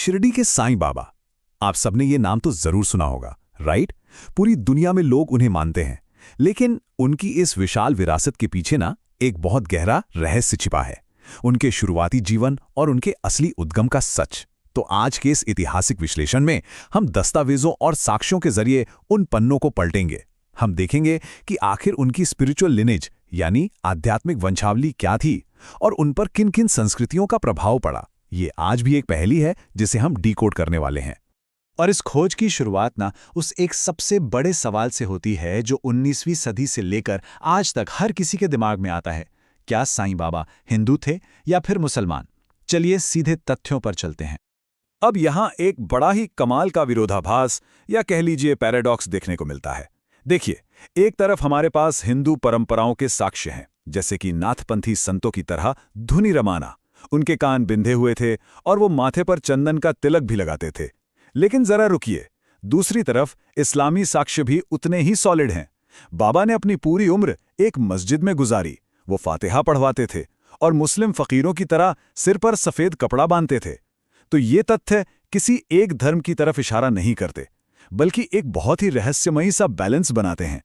शिरडी के साईं बाबा, आप सबने ये नाम तो जरूर सुना होगा, राइट? पूरी दुनिया में लोग उन्हें मानते हैं, लेकिन उनकी इस विशाल विरासत के पीछे ना एक बहुत गहरा रहस्य छिपा है, उनके शुरुआती जीवन और उनके असली उद्गम का सच। तो आज के इस ऐतिहासिक विश्लेषण में हम दस्तावेजों और साक्ष्यों के जरिए उन पन्नों को पलटेंगे। हम देखेंगे कि आखिर उनकी स्पिरिचुअल लिनेज यानी आध्यात्मिक वंशावली क्या थी और उन पर किन किन संस्कृतियों का प्रभाव पड़ा। ये आज भी एक पहेली है जिसे हम डिकोड करने वाले हैं। और इस खोज की शुरुआत ना उस एक सबसे बड़े सवाल से होती है जो 19वीं सदी से लेकर आज तक हर किसी के दिमाग में आता है, क्या साईं बाबा हिंदू थे या फिर मुसलमान? चलिए सीधे तथ्यों पर चलते हैं। अब यहाँ एक बड़ा ही कमाल का विरोधाभास या कह लीजिए पैराडॉक्स देखने को मिलता है। देखिए, एक तरफ हमारे पास हिंदू परंपराओं के साक्ष्य हैं, जैसे कि नाथपंथी संतों की तरह धुनी रमाना, उनके कान बिंधे हुए थे और वो माथे पर चंदन का तिलक भी लगाते थे। लेकिन जरा रुकिए, दूसरी तरफ इस्लामी साक्ष्य भी उतने ही सॉलिड हैं। बाबा ने अपनी पूरी उम्र एक मस्जिद में गुजारी, वो फातिहा पढ़वाते थे और मुस्लिम फकीरों की तरह सिर पर सफेद कपड़ा बांधते थे। तो ये तथ्य किसी एक धर्म की तरफ इशारा नहीं करते, बल्कि एक बहुत ही रहस्यमयी सा बैलेंस बनाते हैं।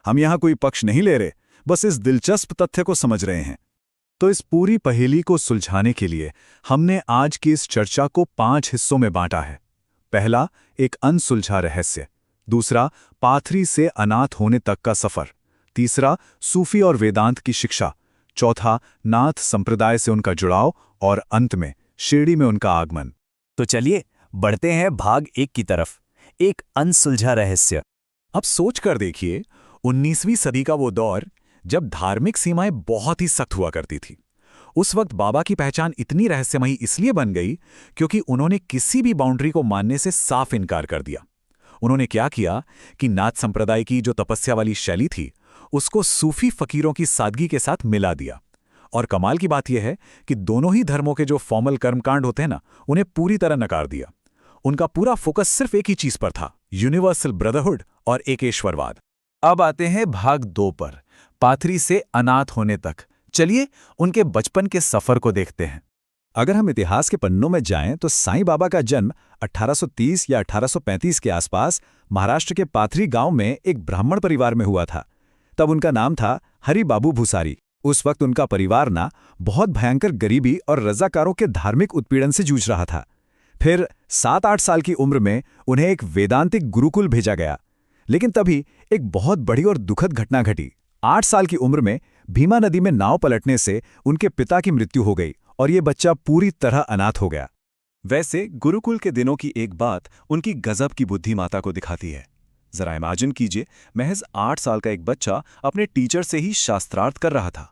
हम यहाँ कोई पक्ष नहीं ले रहे, बस इस दिलचस्प तथ्य को समझ रहे हैं। तो इस पूरी पहेली को सुलझाने के लिए हमने आज की इस चर्चा को 5 हिस्सों में बांटा है। पहला, एक अनसुलझा रहस्य। दूसरा, पाथरी से अनाथ होने तक का सफर। तीसरा, सूफी और वेदांत की शिक्षा। चौथा, नाथ संप्रदाय से उनका जुड़ाव। और अंत में शिरडी में उनका आगमन। तो चलिए बढ़ते हैं भाग 1 की तरफ, एक अनसुलझा रहस्य। अब सोच कर देखिए, 19वीं सदी का वो दौर जब धार्मिक सीमाएं बहुत ही सख्त हुआ करती थी। उस वक्त बाबा की पहचान इतनी रहस्यमयी इसलिए बन गई क्योंकि उन्होंने किसी भी बाउंड्री को मानने से साफ इनकार कर दिया। उन्होंने क्या किया कि नाथ संप्रदाय की जो तपस्या वाली शैली थी उसको सूफी फकीरों की सादगी के साथ मिला दिया। और कमाल की बात यह है कि दोनों ही धर्मों के जो फॉर्मल कर्मकांड होते हैं ना, उन्हें पूरी तरह नकार दिया। उनका पूरा फोकस सिर्फ एक ही चीज पर था, यूनिवर्सल ब्रदरहुड और एकेश्वरवाद। अब आते हैं भाग 2 पर, पाथरी से अनाथ होने तक। चलिए उनके बचपन के सफर को देखते हैं। अगर हम इतिहास के पन्नों में जाएं तो साईं बाबा का जन्म 1830 या 1835 के आसपास महाराष्ट्र के पाथरी गांव में एक ब्राह्मण परिवार में हुआ था। तब उनका नाम था हरि बाबू भूसारी। उस वक्त उनका परिवार ना बहुत भयंकर गरीबी और रजाकारों के धार्मिक उत्पीड़न से जूझ रहा था। फिर 7-8 साल की उम्र में उन्हें एक वेदांतिक गुरुकुल भेजा गया। लेकिन तभी एक बहुत बड़ी और दुखद घटना घटी। 8 साल की उम्र में भीमा नदी में नाव पलटने से उनके पिता की मृत्यु हो गई और ये बच्चा पूरी तरह अनाथ हो गया। वैसे गुरुकुल के दिनों की एक बात उनकी गजब की बुद्धिमत्ता को दिखाती है। जरा इमेजिन कीजिए, महज 8 साल का एक बच्चा अपने टीचर से ही शास्त्रार्थ कर रहा था।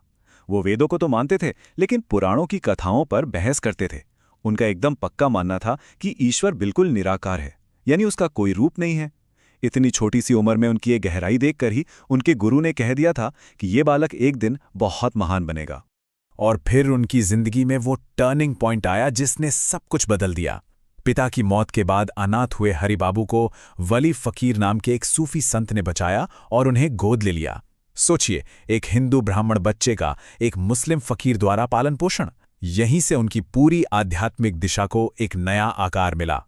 वो वेदों को तो मानते थे, लेकिन पुराणों की कथाओं पर बहस करते थे। उनका एकदम पक्का मानना था कि ईश्वर बिल्कुल निराकार है, यानी उसका कोई रूप नहीं है। इतनी छोटी सी उम्र में उनकी ये गहराई देखकर ही उनके गुरु ने कह दिया था कि ये बालक एक दिन बहुत महान बनेगा। और फिर उनकी जिंदगी में वो टर्निंग पॉइंट आया जिसने सब कुछ बदल दिया। पिता की मौत के बाद अनाथ हुए हरिबाबू को वली फकीर नाम के एक सूफी संत ने बचाया और उन्हें गोद ले लिया। सोचिए, एक हिंदू ब्राह्मण बच्चे का एक मुस्लिम फकीर द्वारा पालन पोषण। यहीं से उनकी पूरी आध्यात्मिक दिशा को एक नया आकार मिला।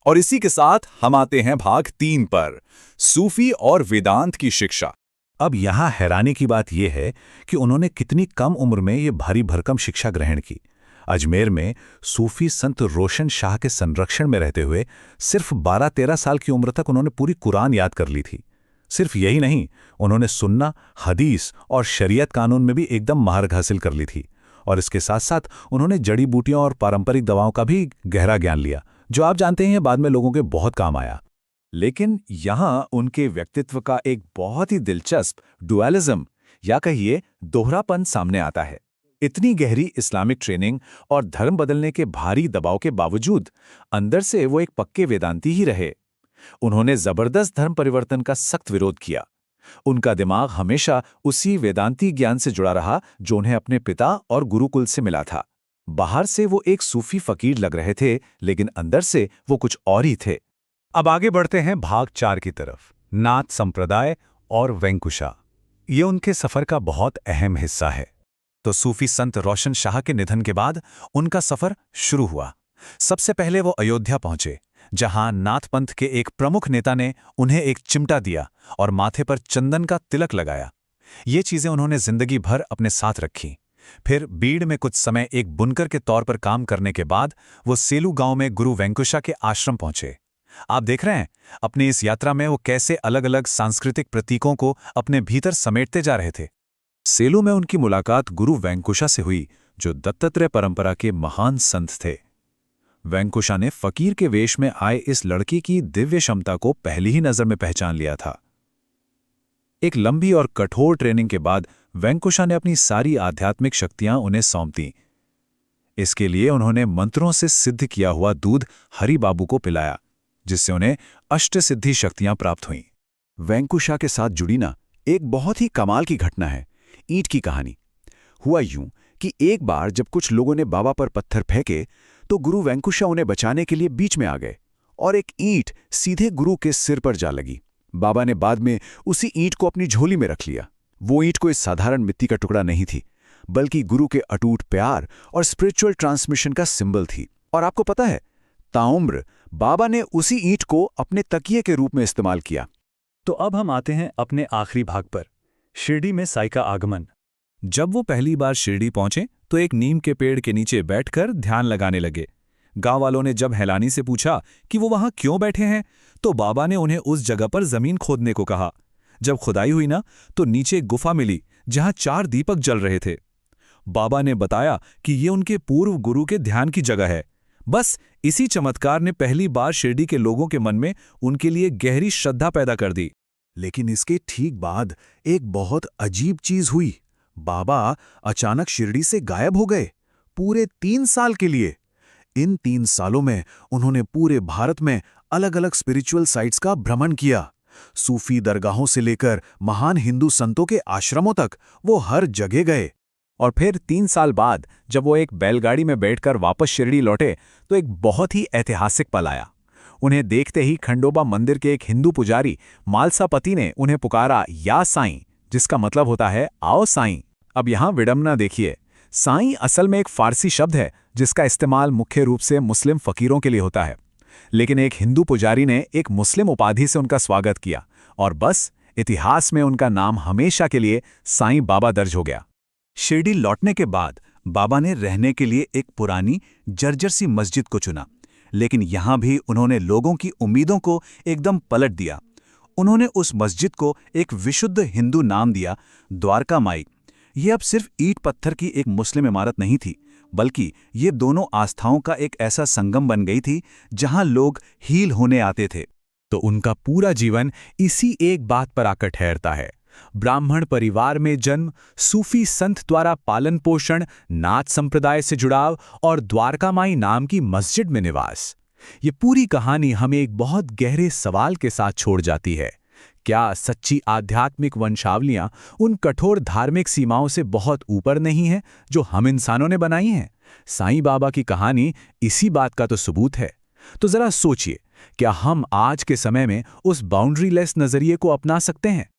और इसी के साथ हम आते हैं भाग 3 पर, सूफी और वेदांत की शिक्षा। अब यहाँ हैरानी की बात यह है कि उन्होंने कितनी कम उम्र में ये भारी भरकम शिक्षा ग्रहण की। अजमेर में सूफी संत रोशन शाह के संरक्षण में रहते हुए सिर्फ 12-13 साल की उम्र तक उन्होंने पूरी कुरान याद कर ली थी। सिर्फ यही नहीं, उन्होंने सुन्ना, हदीस और शरीयत कानून में भी एकदम महारत हासिल कर ली थी। और इसके साथ साथ उन्होंने जड़ी बूटियों और पारंपरिक दवाओं का भी गहरा ज्ञान लिया, जो आप जानते हैं बाद में लोगों के बहुत काम आया। लेकिन यहाँ उनके व्यक्तित्व का एक बहुत ही दिलचस्प डुअलिज्म या कहिए दोहरापन सामने आता है। इतनी गहरी इस्लामिक ट्रेनिंग और धर्म बदलने के भारी दबाव के बावजूद अंदर से वो एक पक्के वेदांती ही रहे। उन्होंने जबरदस्त धर्म परिवर्तन का सख्त विरोध किया। उनका दिमाग हमेशा उसी वेदांती ज्ञान से जुड़ा रहा जो उन्हें अपने पिता और गुरुकुल से मिला था। बाहर से वो एक सूफी फकीर लग रहे थे, लेकिन अंदर से वो कुछ और ही थे। अब आगे बढ़ते हैं भाग 4 की तरफ, नाथ संप्रदाय और वेंकुशा। ये उनके सफर का बहुत अहम हिस्सा है। तो सूफी संत रोशन शाह के निधन के बाद उनका सफर शुरू हुआ। सबसे पहले वो अयोध्या पहुंचे, जहां नाथपंथ के एक प्रमुख नेता ने उन्हें एक चिमटा दिया और माथे पर चंदन का तिलक लगाया। ये चीजें उन्होंने जिंदगी भर अपने साथ रखी। फिर बीड़ में कुछ समय एक बुनकर के तौर पर काम करने के बाद वो सेलू गांव में गुरु वेंकुशा के आश्रम पहुंचे। आप देख रहे हैं अपनी इस यात्रा में वो कैसे अलग अलग सांस्कृतिक प्रतीकों को अपने भीतर समेटते जा रहे थे। सेलू में उनकी मुलाकात गुरु वेंकुशा से हुई, जो दत्तात्रेय परंपरा के महान संत थे। वेंकुशा ने फकीर के वेश में आए इस लड़की की दिव्य क्षमता को पहली ही नजर में पहचान लिया था। एक लंबी और कठोर ट्रेनिंग के बाद वेंकुशा ने अपनी सारी आध्यात्मिक शक्तियां उन्हें सौंप दी। इसके लिए उन्होंने मंत्रों से सिद्ध किया हुआ दूध हरि बाबू को पिलाया, जिससे उन्हें अष्टसिद्धि शक्तियां प्राप्त हुईं। वेंकुशा के साथ जुड़ी ना एक बहुत ही कमाल की घटना है, ईंट की कहानी। हुआ यूं कि एक बार जब कुछ लोगों ने बाबा पर पत्थर फेंके तो गुरु वेंकुशा उन्हें बचाने के लिए बीच में आ गए और एक ईंट सीधे गुरु के सिर पर जा लगी। बाबा ने बाद में उसी ईंट को अपनी झोली में रख लिया। वो ईंट कोई साधारण मिट्टी का टुकड़ा नहीं थी, बल्कि गुरु के अटूट प्यार और स्पिरिचुअल ट्रांसमिशन का सिंबल थी। और आपको पता है, ताउम्र बाबा ने उसी ईंट को अपने तकिए के रूप में इस्तेमाल किया। तो अब हम आते हैं अपने आखिरी भाग पर, शिरडी में साईं का आगमन। जब वो पहली बार शिरडी पहुंचे तो एक नीम के पेड़ के नीचे बैठकर ध्यान लगाने लगे। गांव वालों ने जब हैलानी से पूछा कि वो वहां क्यों बैठे हैं, तो बाबा ने उन्हें उस जगह पर जमीन खोदने को कहा। जब खुदाई हुई ना, तो नीचे एक गुफा मिली जहां 4 दीपक जल रहे थे। बाबा ने बताया कि ये उनके पूर्व गुरु के ध्यान की जगह है। बस इसी चमत्कार ने पहली बार शिरडी के लोगों के मन में उनके लिए गहरी श्रद्धा पैदा कर दी। लेकिन इसके ठीक बाद एक बहुत अजीब चीज हुई। बाबा अचानक शिरडी से गायब हो गए, पूरे 3 साल के लिए। इन 3 सालों में उन्होंने पूरे भारत में अलग अलग स्पिरिचुअल साइट्स का भ्रमण किया। सूफी दरगाहों से लेकर महान हिंदू संतों के आश्रमों तक वो हर जगह गए। और फिर 3 साल बाद जब वो एक बैलगाड़ी में बैठकर वापस शिरडी लौटे तो एक बहुत ही ऐतिहासिक पल आया। उन्हें देखते ही खंडोबा मंदिर के एक हिंदू पुजारी मालसापति ने उन्हें पुकारा, या साईं, जिसका मतलब होता है आओ साईं। अब यहां विडंबना देखिए, साईं असल में एक फारसी शब्द है जिसका इस्तेमाल मुख्य रूप से मुस्लिम फकीरों के लिए होता है। लेकिन एक हिंदू पुजारी ने एक मुस्लिम उपाधि से उनका स्वागत किया और बस इतिहास में उनका नाम हमेशा के लिए साईं बाबा दर्ज हो गया। शिरडी लौटने के बाद बाबा ने रहने के लिए एक पुरानी जर्जर सी मस्जिद को चुना, लेकिन यहां भी उन्होंने लोगों की उम्मीदों को एकदम पलट दिया। उन्होंने उस मस्जिद को एक विशुद्ध हिंदू नाम दिया, द्वारका माई। ये अब सिर्फ ईंट पत्थर की एक मुस्लिम इमारत नहीं थी, बल्कि ये दोनों आस्थाओं का एक ऐसा संगम बन गई थी जहां लोग हील होने आते थे। तो उनका पूरा जीवन इसी एक बात पर आकर ठहरता है, ब्राह्मण परिवार में जन्म, सूफी संत द्वारा पालन पोषण, नाथ संप्रदाय से जुड़ाव और द्वारका माई नाम की मस्जिद में निवास। ये पूरी कहानी हमें एक बहुत गहरे सवाल के साथ छोड़ जाती है। क्या सच्ची आध्यात्मिक वंशावलियां उन कठोर धार्मिक सीमाओं से बहुत ऊपर नहीं हैं जो हम इंसानों ने बनाई हैं? साईं बाबा की कहानी इसी बात का तो सबूत है। तो जरा सोचिए, क्या हम आज के समय में उस बाउंड्रीलेस नजरिए को अपना सकते हैं?